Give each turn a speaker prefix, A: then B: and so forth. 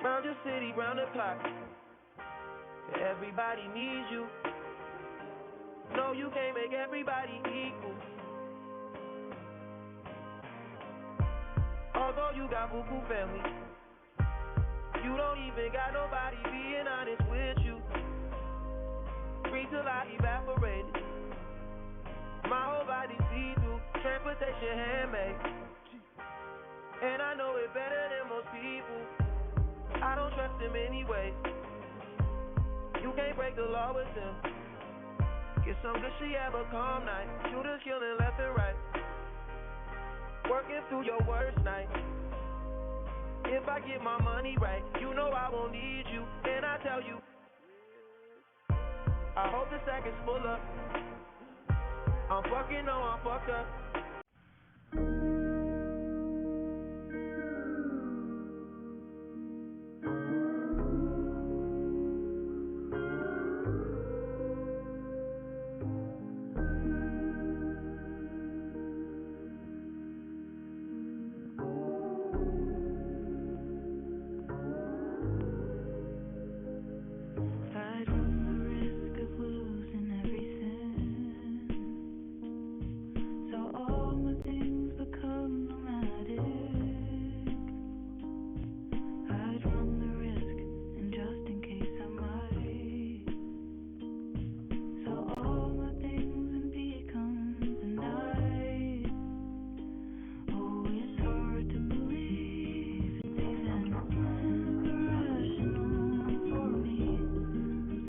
A: Round your city, round the clock. Everybody needs you. No, you can't make everybody equal. Although you got Ubuntu family, you don't even got nobody being honest with you. Free till I evaporated. My whole body see-through, transportation handmade. And I know it better than most people. I don't trust them anyway. You can't break the law with them. Get some good shit, have a calm night. Shooters killing left and right. Working through your worst night. If I get my money right, you know I won't need you. And I tell you, I hope the sack is full up. I'm fucking, no, I'm fucked up.